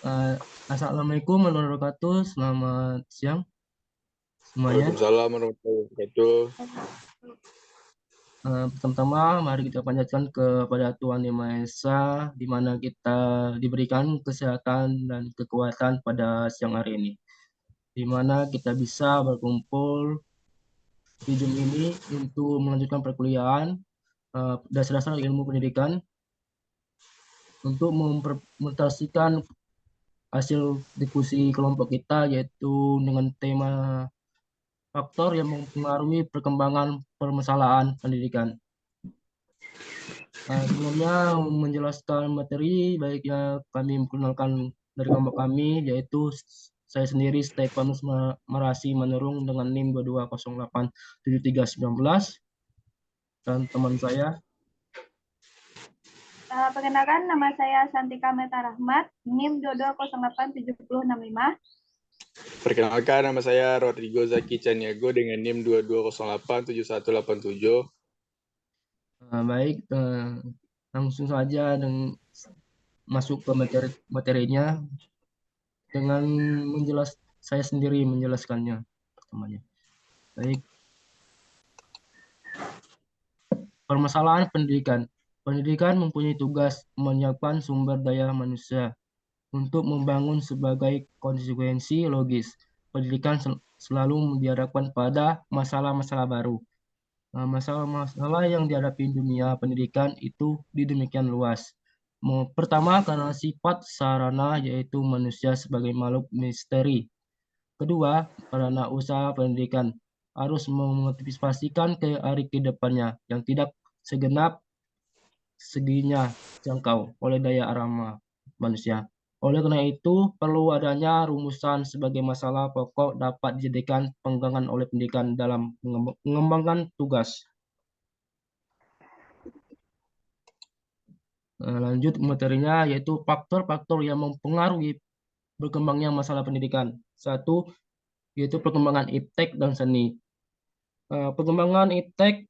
Eh, Assalamualaikum warahmatullahi wabarakatuh. Selamat siang semuanya. Waalaikumsalam warahmatullahi wabarakatuh. Pertama-tama, mari kita panjatkan kepada Tuhan Yang Maha Esa, di mana kita diberikan kesehatan dan kekuatan pada siang hari ini, di mana kita bisa berkumpul di Zoom ini untuk melanjutkan perkuliahan dasar-dasar ilmu pendidikan untuk mempresentasikan hasil diskusi kelompok kita, yaitu dengan tema faktor yang mempengaruhi perkembangan permasalahan pendidikan. Sebelumnya menjelaskan materi, baiknya kami memperkenalkan dari kelompok kami, yaitu saya sendiri Stefanus Marasi Manurung dengan NIM 22087319 dan teman saya. Perkenalkan, nama saya Santika Meta Rahmat, NIM 22087065. Perkenalkan, nama saya Rodrigo Zaki Caniago dengan NIM 22087187. Baik, langsung saja masuk ke materinya dengan saya sendiri menjelaskannya pertamanya. Baik, permasalahan pendidikan. Pendidikan mempunyai tugas menyiapkan sumber daya manusia untuk membangun sebagai konsekuensi logis. Pendidikan selalu dihadapkan pada masalah-masalah baru. Masalah-masalah yang dihadapi dunia pendidikan itu demikian luas. Pertama, karena sifat sarana yaitu manusia sebagai makhluk misteri. Kedua, karena usaha pendidikan harus mengantisipasikan ke hari ke depannya yang tidak segenap seginya jangkau oleh daya ramah manusia. Oleh karena itu, perlu adanya rumusan sebagai masalah pokok dapat dijadikan pegangan oleh pendidikan dalam mengembangkan tugas. Lanjut materinya yaitu faktor-faktor yang mempengaruhi berkembangnya masalah pendidikan. Satu, yaitu perkembangan iptek dan seni. Perkembangan iptek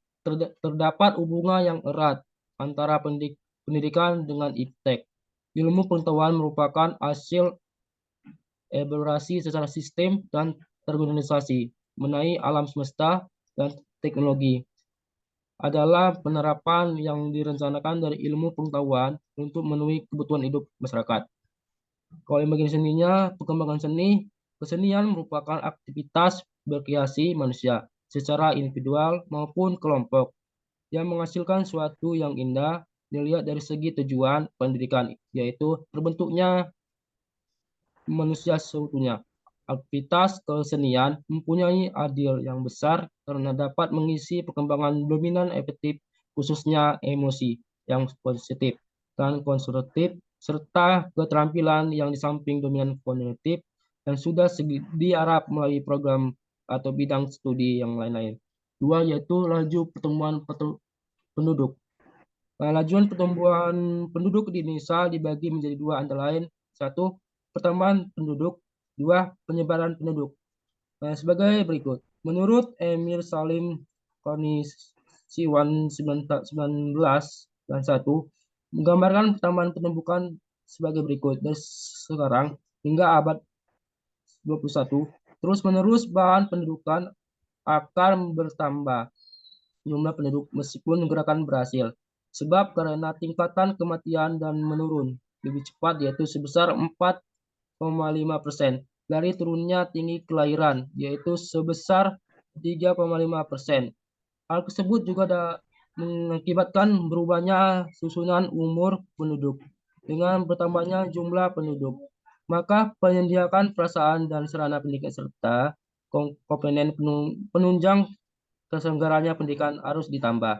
terdapat hubungan yang erat antara pendidikan dengan iptek. Ilmu pengetahuan merupakan hasil elaborasi secara sistem dan terorganisasi mengenai alam semesta dan teknologi. Adalah penerapan yang direncanakan dari ilmu pengetahuan untuk memenuhi kebutuhan hidup masyarakat. Kalau yang bagian seninya, perkembangan seni, kesenian merupakan aktivitas berkreasi manusia secara individual maupun kelompok yang menghasilkan suatu yang indah dilihat dari segi tujuan pendidikan, yaitu terbentuknya manusia seutuhnya. Aktivitas kesenian mempunyai adil yang besar karena dapat mengisi perkembangan dominan efektif, khususnya emosi yang positif dan konstruktif, serta keterampilan yang di samping dominan kognitif yang sudah diarap melalui program atau bidang studi yang lain-lain. Dua, yaitu laju pertumbuhan penduduk. Lajuan pertumbuhan penduduk di Indonesia dibagi menjadi dua antara lain. Satu, pertambahan penduduk. Dua, penyebaran penduduk. Sebagai berikut. Menurut Emir Salim Konisiwan 19 dan satu, menggambarkan pertambahan penumbukan sebagai berikut. Dari sekarang hingga abad 21, terus-menerus bahan pendudukan akan bertambah jumlah penduduk meskipun gerakan berhasil. Sebab karena tingkatan kematian dan menurun lebih cepat yaitu sebesar 4,5% dari turunnya tinggi kelahiran yaitu sebesar 3,5%. Hal tersebut juga mengakibatkan berubahnya susunan umur penduduk dengan bertambahnya jumlah penduduk. Maka penyediaan perasaan dan sarana pendidikan serta komponen penunjang terselenggaranya pendidikan harus ditambah.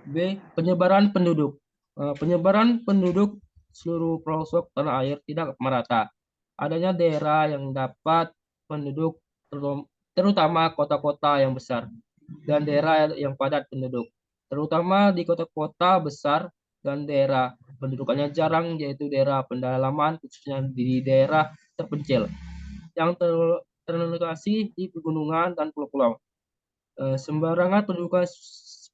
B. Penyebaran penduduk. Penyebaran penduduk seluruh pelosok tanah air tidak merata. Adanya daerah yang dapat penduduk terutama kota-kota yang besar dan daerah yang padat penduduk. Terutama di kota-kota besar dan daerah pendudukannya jarang yaitu daerah pedalaman khususnya di daerah terpencil yang terlokasi di pegunungan dan pulau-pulau. Sembarangan pendudukan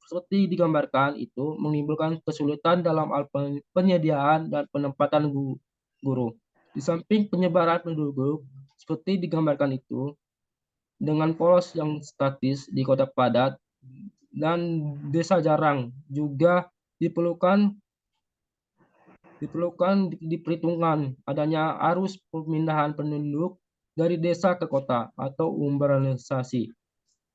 seperti digambarkan itu menimbulkan kesulitan dalam hal penyediaan dan penempatan guru. Di samping penyebaran penduduk seperti digambarkan itu, dengan polos yang statis di kota padat dan desa jarang juga diperlukan diperhitungkan adanya arus pemindahan penduduk dari desa ke kota atau urbanisasi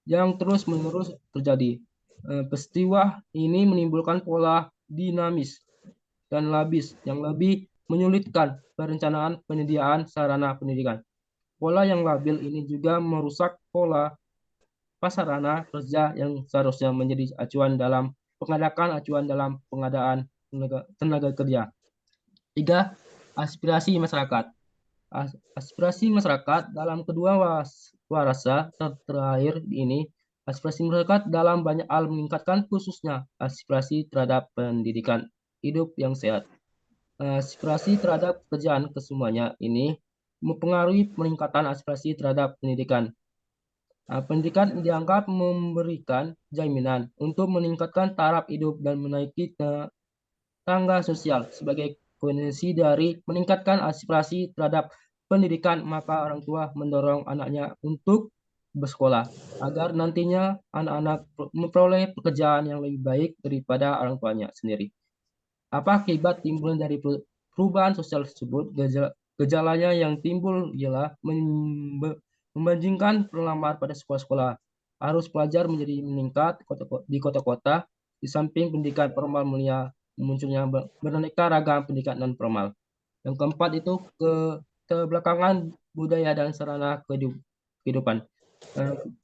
yang terus-menerus terjadi. Peristiwa ini menimbulkan pola dinamis dan labis yang lebih menyulitkan perencanaan penyediaan sarana pendidikan. Pola yang labil ini juga merusak pola prasarana kerja yang seharusnya menjadi acuan dalam pengadaan tenaga kerja. 3. Aspirasi masyarakat. Aspirasi masyarakat dalam kedua warasa terakhir ini, aspirasi masyarakat dalam banyak hal meningkatkan khususnya aspirasi terhadap pendidikan hidup yang sehat. Aspirasi terhadap pekerjaan kesemuanya ini mempengaruhi peningkatan aspirasi terhadap pendidikan. Pendidikan dianggap memberikan jaminan untuk meningkatkan taraf hidup dan menaiki tangga sosial sebagai konsekuensi dari meningkatkan aspirasi terhadap pendidikan, maka orang tua mendorong anaknya untuk bersekolah agar nantinya anak-anak memperoleh pekerjaan yang lebih baik daripada orang tuanya sendiri. Apa akibat timbul dari perubahan sosial tersebut? Gejalanya yang timbul ialah membandingkan pelamar pada sekolah-sekolah. Arus pelajar menjadi meningkat di kota-kota, di samping pendidikan formal mulia munculnya beraneka ragam pendidikan non formal. Yang keempat itu keterbelakangan budaya dan sarana kehidupan.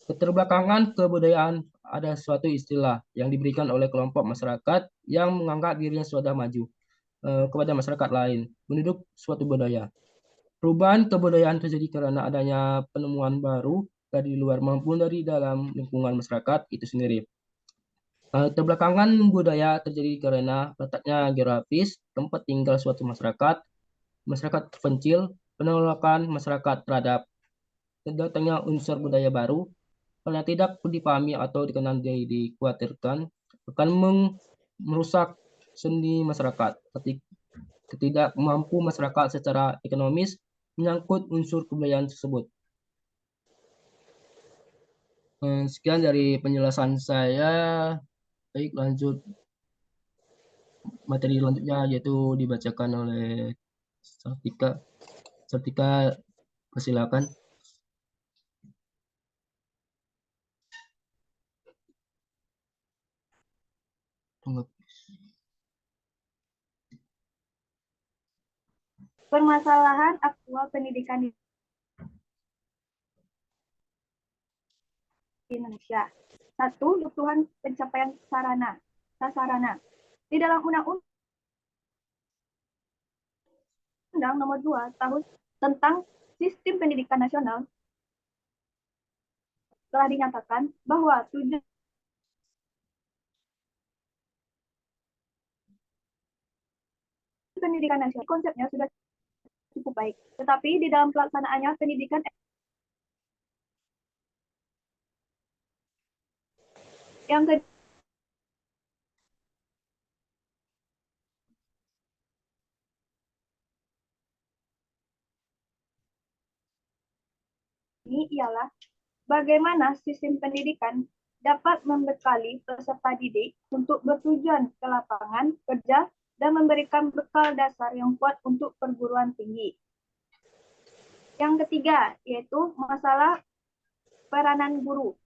Keterbelakangan kebudayaan ada suatu istilah yang diberikan oleh kelompok masyarakat yang menganggap dirinya sudah maju kepada masyarakat lain, menduduk suatu budaya. Perubahan kebudayaan terjadi karena adanya penemuan baru dari luar maupun dari dalam lingkungan masyarakat itu sendiri. Keterbelakangan budaya terjadi karena letaknya geografis, tempat tinggal suatu masyarakat, masyarakat terpencil, penolakan masyarakat terhadap datangnya unsur budaya baru, karena tidak dipahami atau dikenal dikhawatirkan akan merusak sendi masyarakat. Tidak mampu masyarakat secara ekonomis menyangkut unsur kebudayaan tersebut. Sekian dari penjelasan saya. Baik, lanjut materi selanjutnya yaitu dibacakan oleh Sartika. Sartika, persilakan. Permasalahan aktual pendidikan di Indonesia. 1. Kebutuhan pencapaian prasarana. Di dalam Undang-Undang Nomor 2 Tahun tentang Sistem Pendidikan Nasional telah dinyatakan bahwa tujuan pendidikan nasional konsepnya sudah cukup baik, tetapi di dalam pelaksanaannya pendidikan yang ini ialah bagaimana sistem pendidikan dapat membekali peserta didik untuk bertujuan ke lapangan kerja dan memberikan bekal dasar yang kuat untuk perguruan tinggi. Yang ketiga, yaitu masalah peranan guru.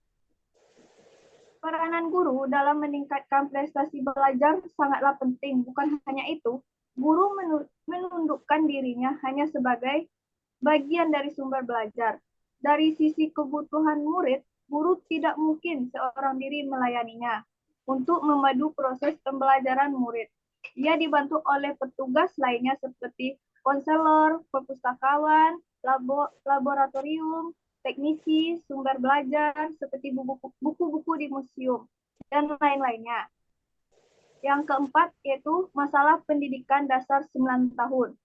Peranan guru dalam meningkatkan prestasi belajar sangatlah penting. Bukan hanya itu, guru menundukkan dirinya hanya sebagai bagian dari sumber belajar. Dari sisi kebutuhan murid, guru tidak mungkin seorang diri melayaninya untuk memadu proses pembelajaran murid. Ia dibantu oleh petugas lainnya seperti konselor, perpustakawan, laboratorium, teknisi, sumber belajar, seperti buku-buku di museum, dan lain-lainnya. Yang keempat, yaitu masalah pendidikan dasar 9 tahun.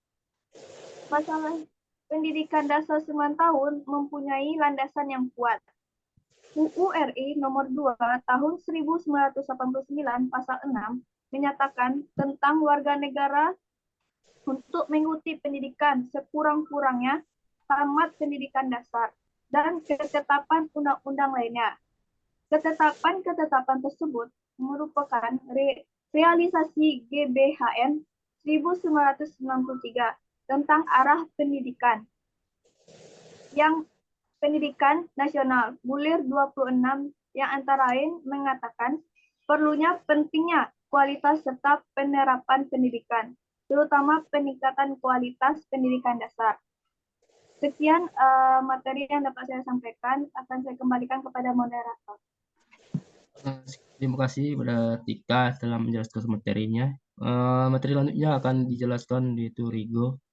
Masalah pendidikan dasar 9 tahun mempunyai landasan yang kuat. UU RI nomor 2 tahun 1989 pasal 6 menyatakan tentang warga negara untuk mengikuti pendidikan sekurang-kurangnya tamat pendidikan dasar dan ketetapan undang-undang lainnya. Ketetapan-ketetapan tersebut merupakan realisasi GBHN 1993 tentang arah pendidikan yang pendidikan nasional Bulir 26 yang antara lain mengatakan perlunya pentingnya kualitas serta penerapan pendidikan, terutama peningkatan kualitas pendidikan dasar. Sekian materi yang dapat saya sampaikan, akan saya kembalikan kepada moderator. Terima kasih kepada Tika telah menjelaskan materinya. Materi selanjutnya akan dijelaskan yaitu Rigo.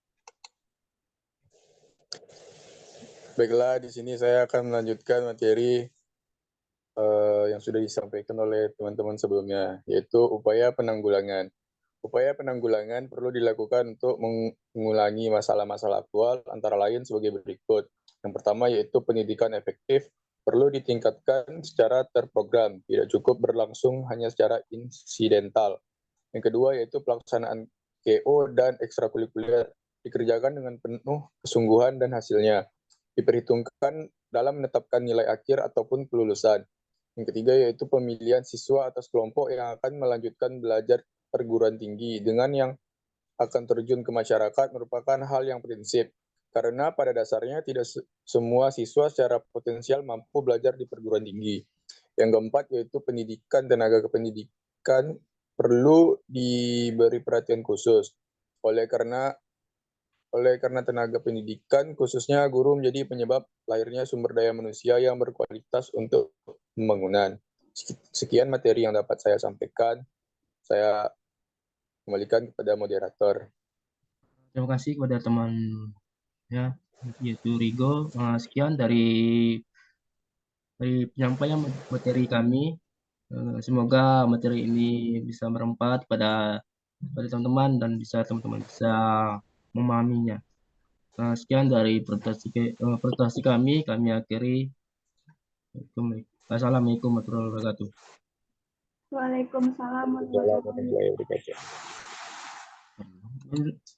Baiklah, di sini saya akan melanjutkan materi yang sudah disampaikan oleh teman-teman sebelumnya, yaitu upaya penanggulangan. Upaya penanggulangan perlu dilakukan untuk mengulangi masalah-masalah aktual, antara lain sebagai berikut. Yang pertama yaitu pendidikan efektif perlu ditingkatkan secara terprogram, tidak cukup berlangsung hanya secara insidental. Yang kedua yaitu pelaksanaan KO dan ekstrakurikuler dikerjakan dengan penuh kesungguhan dan hasilnya diperhitungkan dalam menetapkan nilai akhir ataupun kelulusan. Yang ketiga yaitu pemilihan siswa atas kelompok yang akan melanjutkan belajar perguruan tinggi dengan yang akan terjun ke masyarakat merupakan hal yang prinsip. Karena pada dasarnya tidak semua siswa secara potensial mampu belajar di perguruan tinggi. Yang keempat yaitu pendidikan tenaga kependidikan perlu diberi perhatian khusus. Oleh karena tenaga pendidikan, khususnya guru menjadi penyebab lahirnya sumber daya manusia yang berkualitas untuk pembangunan. Sekian materi yang dapat saya sampaikan. Saya kembalikan kepada moderator. Terima kasih kepada teman ya yaitu Rigo. Sekian dari penyampaian materi kami. Semoga materi ini bisa bermanfaat pada teman-teman dan teman-teman bisa memahaminya. Sekian dari presentasi kami akhiri. Assalamualaikum warahmatullahi wabarakatuh. Waalaikumsalam warahmatullahi wabarakatuh. Waalaikumsalam warahmatullahi wabarakatuh.